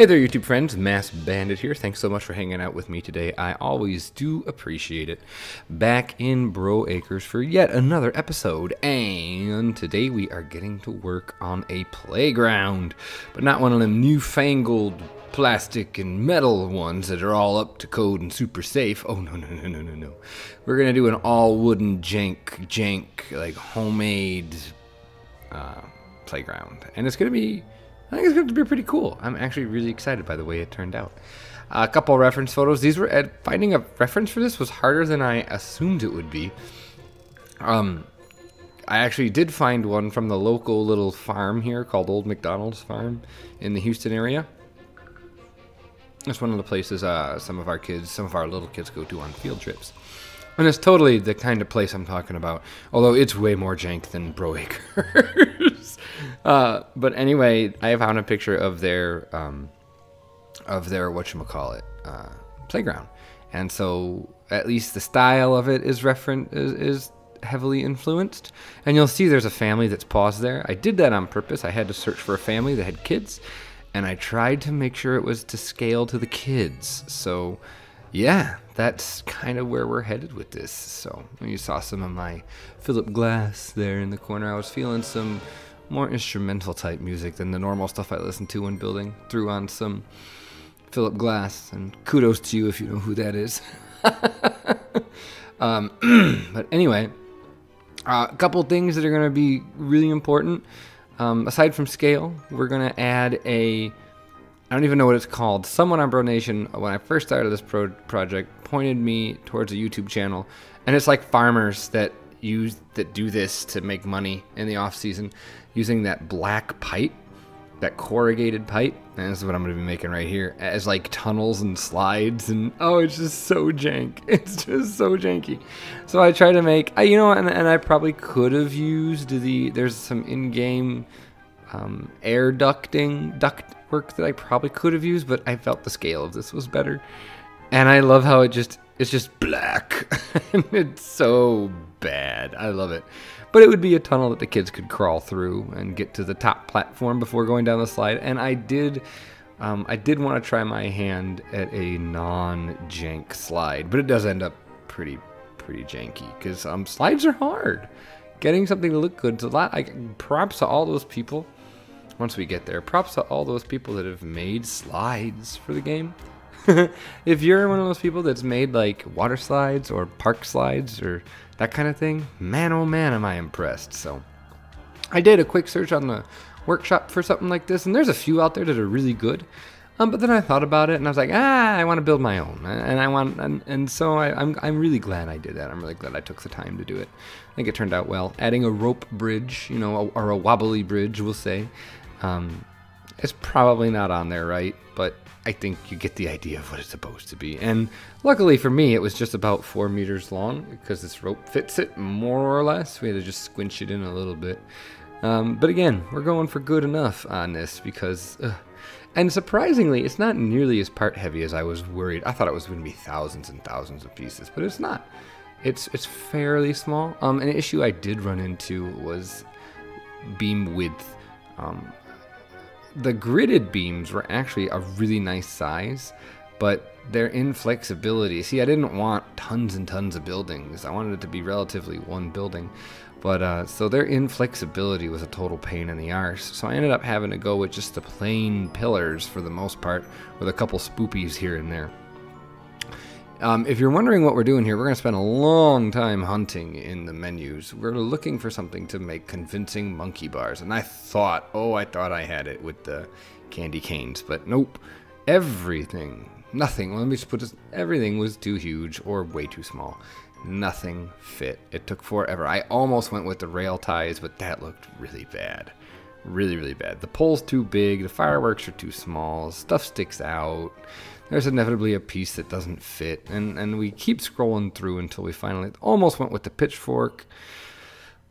Hey there, YouTube friends. Mass Bandit here. Thanks so much for hanging out with me today. I always do appreciate it. Back in BroAcres for yet another episode, and today we are getting to work on a playground, but not one of them newfangled plastic and metal ones that are all up to code and super safe. Oh, no. We're gonna do an all wooden jank, like homemade playground, and it's gonna be. I think it's going to be pretty cool. I'm actually really excited by the way it turned out. A couple reference photos. These were finding a reference for this was harder than I assumed it would be. I actually did find one from the local little farm here called Old McDonald's Farm in the Houston area. It's one of the places some of our little kids go to on field trips. And it's totally the kind of place I'm talking about, although it's way more jank than BroAcres. But anyway, I found a picture of their whatchamacallit, playground. And so at least the style of it is heavily influenced. And you'll see there's a family that's paused there. I did that on purpose. I had to search for a family that had kids, and I tried to make sure it was to scale to the kids. So yeah, that's kind of where we're headed with this. So you saw some of my Philip Glass there in the corner. I was feeling some more instrumental type music than the normal stuff I listen to when building. Threw on some Philip Glass, and kudos to you if you know who that is. But anyway, a couple things that are going to be really important. Aside from scale, we're going to add I don't even know what it's called. Someone on Bro Nation, when I first started this project, pointed me towards a YouTube channel, and it's like farmers that do this to make money in the off season, using that black pipe, that corrugated pipe. And this is what I'm going to be making right here, as like tunnels and slides, and oh, it's just so jank. It's just so janky. So I try to make, and I probably could have used there's some in-game air duct work that I probably could have used, but I felt the scale of this was better. And I love how it's just black. And it's so bad. I love it. But it would be a tunnel that the kids could crawl through and get to the top platform before going down the slide. And I did want to try my hand at a non-jank slide, but it does end up pretty janky because slides are hard. Getting something to look good is a lot. Props to all those people. Once we get there, props to all those people that have made slides for the game. If you're one of those people that's made like water slides or park slides or that kind of thing, man oh man am I impressed. So I did a quick search on the workshop for something like this, and there's a few out there that are really good. But then I thought about it and I was like, I want to build my own, and so I'm really glad I did that. I'm really glad I took the time to do it. I think it turned out well. Adding a rope bridge, or a wobbly bridge, we'll say. It's probably not on there, right? But I think you get the idea of what it's supposed to be. And luckily for me, it was just about 4 meters long because this rope fits it more or less. We had to just squinch it in a little bit. But again, we're going for good enough on this because, and surprisingly, it's not nearly as part heavy as I was worried. I thought it was going to be thousands and thousands of pieces, but it's not. It's fairly small. An issue I did run into was beam width. The gridded beams were actually a really nice size, but their inflexibility. See, I didn't want tons and tons of buildings. I wanted it to be relatively one building. But so their inflexibility was a total pain in the arse. So I ended up having to go with just the plain pillars for the most part, with a couple spoopies here and there. If you're wondering what we're doing here, we're going to spend a long time hunting in the menus. We're looking for something to make convincing monkey bars. And I thought I had it with the candy canes, but nope. Nothing. Let me just put this, everything was too huge or way too small. Nothing fit. It took forever. I almost went with the rail ties, but that looked really bad. Really, really bad. The pole's too big. The fireworks are too small. Stuff sticks out. There's inevitably a piece that doesn't fit, and we keep scrolling through until we finally almost went with the pitchfork,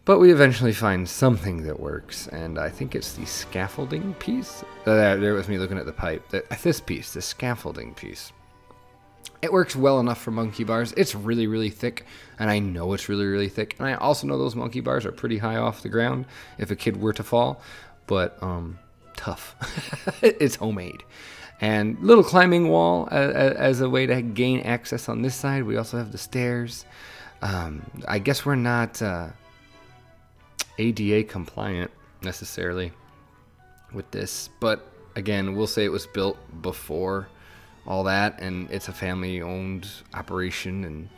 but we eventually find something that works, and I think it's the scaffolding piece. There was me looking at the pipe. This piece, the scaffolding piece. It works well enough for monkey bars. It's really, really thick, and I know it's really, really thick, and I also know those monkey bars are pretty high off the ground if a kid were to fall, but tough. It's homemade. And little climbing wall as a way to gain access on this side. We also have the stairs. I guess we're not ADA compliant necessarily with this, but again, we'll say it was built before all that, and it's a family-owned operation, and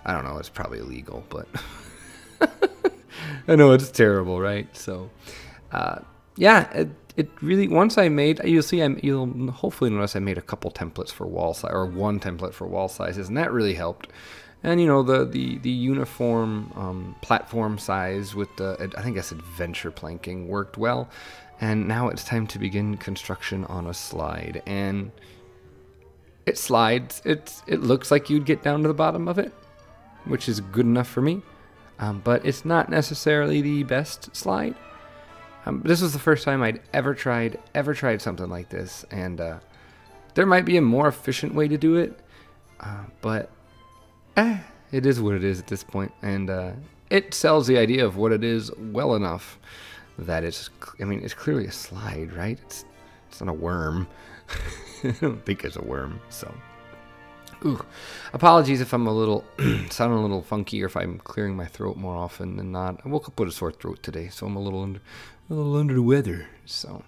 I don't know, it's probably illegal, but I know it's terrible, right? So, yeah, it really, once I made, you'll hopefully notice I made a couple templates for wall size, or one template for wall sizes, and that really helped. And you know, the uniform platform size with the, I think that's adventure planking, worked well. And now it's time to begin construction on a slide, and it slides. It looks like you'd get down to the bottom of it, which is good enough for me. But it's not necessarily the best slide. This was the first time I'd ever tried something like this, and there might be a more efficient way to do it, but it is what it is at this point, and it sells the idea of what it is well enough that it's, I mean, it's clearly a slide, right? It's not a worm. I don't think it's a worm, so. Ooh, apologies if I'm a little, sounding a little funky, or if I'm clearing my throat more often than not. I woke up with a sore throat today, so I'm a little under the weather. So,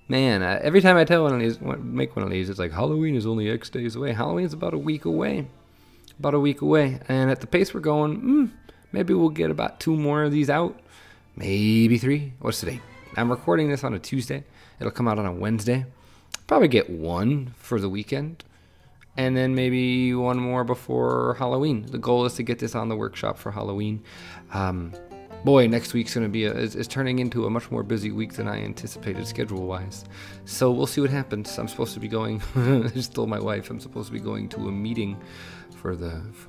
man, every time I tell one of these, make one of these, it's like Halloween is only X days away. Halloween's about a week away, and at the pace we're going, maybe we'll get about 2 more of these out, maybe 3. What's today? I'm recording this on a Tuesday. It'll come out on a Wednesday. Probably get 1 for the weekend, and then maybe 1 more before Halloween. The goal is to get this on the workshop for Halloween. Boy, next week's going to be is turning into a much more busy week than I anticipated schedule-wise. So we'll see what happens. I'm supposed to be going. I just told my wife I'm supposed to be going to a meeting I'm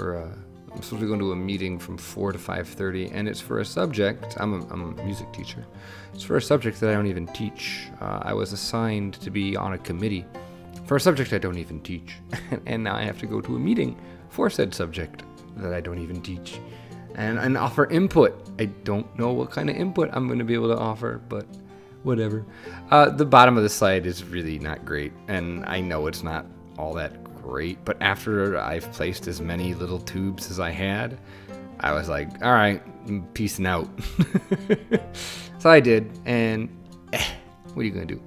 supposed to be going to a meeting from 4 to 5:30, and it's for a subject. I'm a music teacher. It's for a subject that I don't even teach. I was assigned to be on a committee for a subject I don't even teach, and now I have to go to a meeting for said subject that I don't even teach, and offer input. I don't know what kind of input I'm going to be able to offer, but whatever. The bottom of the slide is really not great, and I know it's not all that great, but after I've placed as many little tubes as I had, I was like, all right, I'm peacing out. So I did, and what are you gonna do?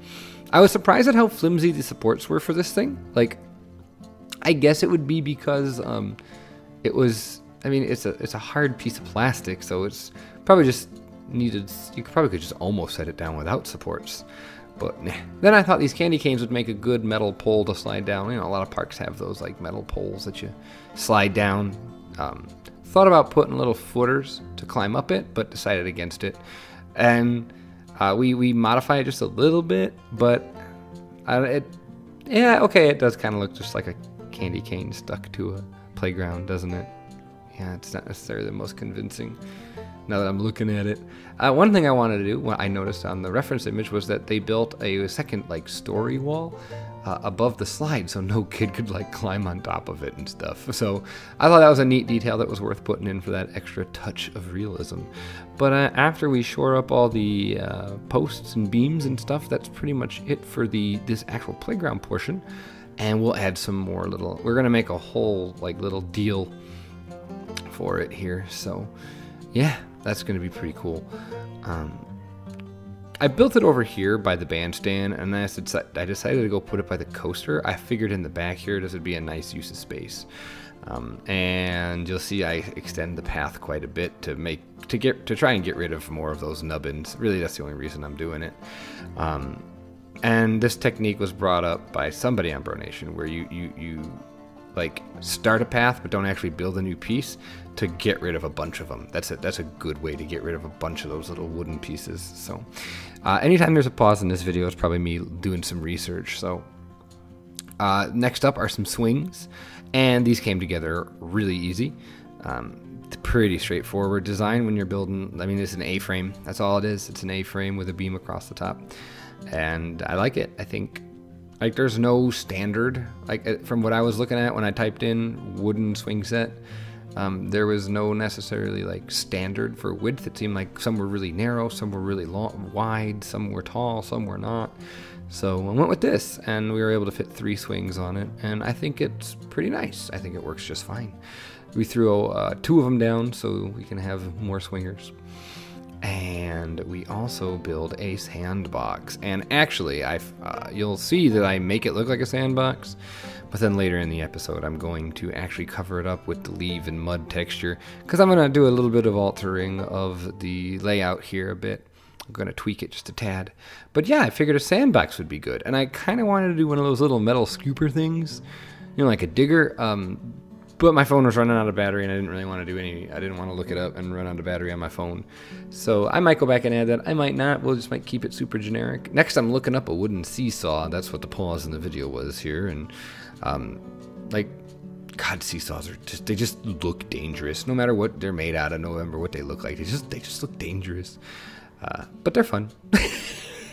I was surprised at how flimsy the supports were for this thing. Like, I guess it would be because it was, I mean, it's a hard piece of plastic, so it's probably just needed, you probably could just almost set it down without supports. But nah. Then I thought these candy canes would make a good metal pole to slide down. You know, a lot of parks have those like metal poles that you slide down. Thought about putting little footers to climb up it, but decided against it. And we modify it just a little bit, but yeah, okay, it does kind of look just like a candy cane stuck to a playground, doesn't it? Yeah, it's not necessarily the most convincing now that I'm looking at it. One thing I wanted to do, what I noticed on the reference image, was that they built a second like story wall above the slide, so no kid could like climb on top of it and stuff. So I thought that was a neat detail that was worth putting in for that extra touch of realism. But after we shore up all the posts and beams and stuff, that's pretty much it for this actual playground portion. And we'll add some more little, we're gonna make a whole like little deal for it here. So yeah, that's gonna be pretty cool. I built it over here by the bandstand, and then I decided to go put it by the coaster. I figured in the back here this would be a nice use of space. And you'll see I extend the path quite a bit to try and get rid of more of those nubbins. Really, that's the only reason I'm doing it. And this technique was brought up by somebody on BroNation, where you like start a path but don't actually build a new piece to get rid of a bunch of them. That's a good way to get rid of a bunch of those little wooden pieces. So anytime there's a pause in this video, it's probably me doing some research. So next up are some swings, and these came together really easy. Pretty straightforward design when you're building. I mean, it's an A-frame. That's all it is. It's an A-frame with a beam across the top, and I like it. I think like there's no standard, like from what I was looking at when I typed in wooden swing set, there was no necessarily like standard for width. It seemed like some were really narrow, some were really long, wide, some were tall, some were not. So I went with this, and we were able to fit 3 swings on it, and I think it's pretty nice. I think it works just fine. We threw 2 of them down so we can have more swingers. And we also build a sandbox. And actually, you'll see that I make it look like a sandbox, but then later in the episode I'm going to actually cover it up with the leaf and mud texture, because I'm going to do a little bit of altering of the layout here a bit. I'm going to tweak it just a tad. But yeah, I figured a sandbox would be good. And I kind of wanted to do one of those little metal scooper things, you know, like a digger. But my phone was running out of battery, and I didn't really want to do I didn't want to look it up and run out of battery on my phone. So I might go back and add that. I might not. We'll just might keep it super generic. Next, I'm looking up a wooden seesaw. That's what the pause in the video was here. And like, God, seesaws they just look dangerous. No matter what they're made out of, no matter what they look like, they just look dangerous. But they're fun.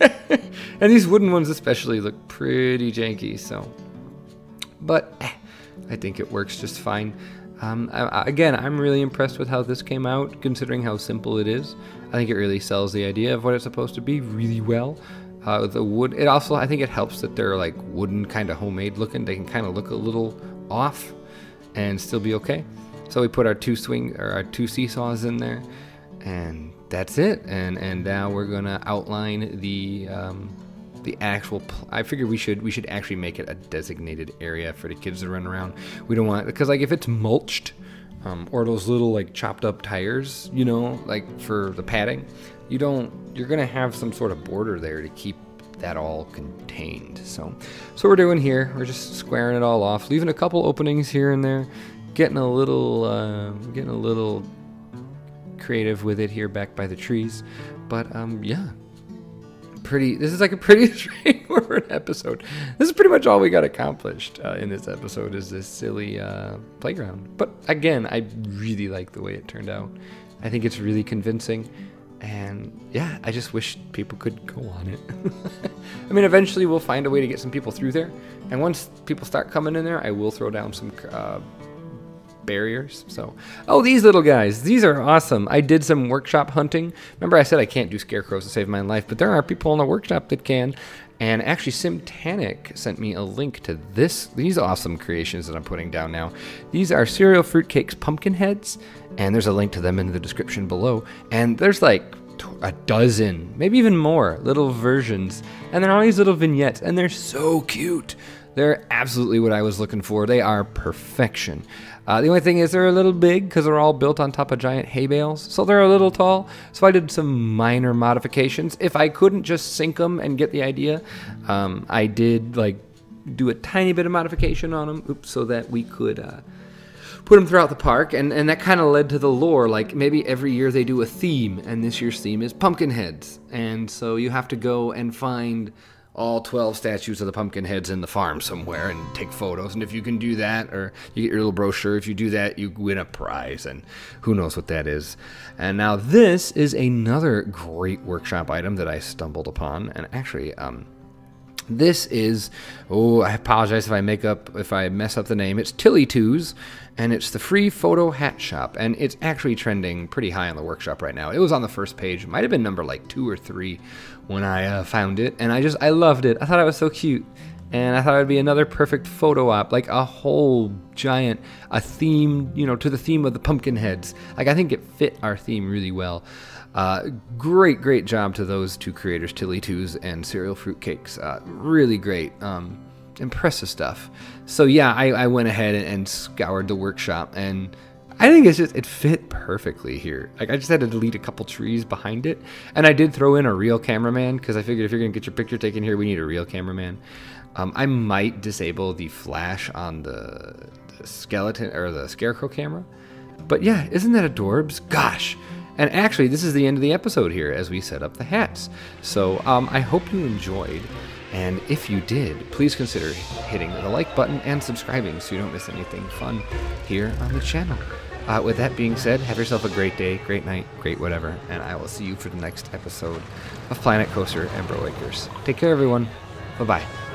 And these wooden ones especially look pretty janky. So, but I think it works just fine. Again, I'm really impressed with how this came out, considering how simple it is. I think it really sells the idea of what it's supposed to be really well. The wood, it also, I think it helps that they're like wooden, kind of homemade looking. They can kind of look a little off and still be okay. So we put our 2 seesaws in there, and that's it. And now we're gonna outline the actual. I figured we should actually make it a designated area for the kids to run around. We don't want, because like if it's mulched, or those little like chopped up tires, you know, like for the padding, you're gonna have some sort of border there to keep that all contained. So we're doing here, we're just squaring it all off, leaving a couple openings here and there, getting a little creative with it here back by the trees. But yeah, this is like a pretty straightforward episode. This is pretty much all we got accomplished in this episode, is this silly playground. But again, I really like the way it turned out. I think it's really convincing, and yeah, I just wish people could go on it. I mean, eventually we'll find a way to get some people through there, and once people start coming in there, I will throw down some barriers. So, oh, these little guys, these are awesome. I did some workshop hunting. Remember I said I can't do scarecrows to save my life, but there are people in the workshop that can. And actually Simtanic sent me a link to these awesome creations that I'm putting down now. These are Cerealfruitcake's Pumpkinheads, and there's a link to them in the description below. And there's like a dozen, maybe even more, little versions, and they're all these little vignettes, and they're so cute. They're absolutely what I was looking for. They are perfection. The only thing is they're a little big because they're all built on top of giant hay bales, so they're a little tall. So I did some minor modifications. If I couldn't just sink them and get the idea, I did like do a tiny bit of modification on them, so that we could put them throughout the park, and that kind of led to the lore. Like maybe every year they do a theme, and this year's theme is Pumpkinheads, and so you have to go and find all 12 statues of the Pumpkinheads in the farm somewhere and take photos. And if you can do that, or you get your little brochure, if you do that, you win a prize, and who knows what that is. And now this is another great workshop item that I stumbled upon, and actually this is, I apologize if I mess up the name. It's Tillietwos, and it's the free photo hat shop, and it's actually trending pretty high on the workshop right now. It was on the first page. It might have been number like 2 or 3 when I found it, and I loved it. I thought it was so cute, and I thought it would be another perfect photo op, like a whole giant, a theme, you know, to the theme of the Pumpkinheads. Like I think it fit our theme really well. Great job to those 2 creators, Tillietwos and Cerealfruitcakes. Really great. Impressive stuff. So yeah, I went ahead and scoured the workshop, and I think it fit perfectly here. Like I just had to delete a couple trees behind it, and I did throw in a real cameraman, because I figured if you're gonna get your picture taken here, we need a real cameraman. I might disable the flash on the skeleton or the scarecrow camera, but yeah, isn't that adorbs? Gosh. And actually, this is the end of the episode here as we set up the hats. So I hope you enjoyed. And if you did, please consider hitting the like button and subscribing so you don't miss anything fun here on the channel. With that being said, have yourself a great day, great night, great whatever, and I will see you for the next episode of Planet Coaster and BroAcres. Take care, everyone. Bye-bye.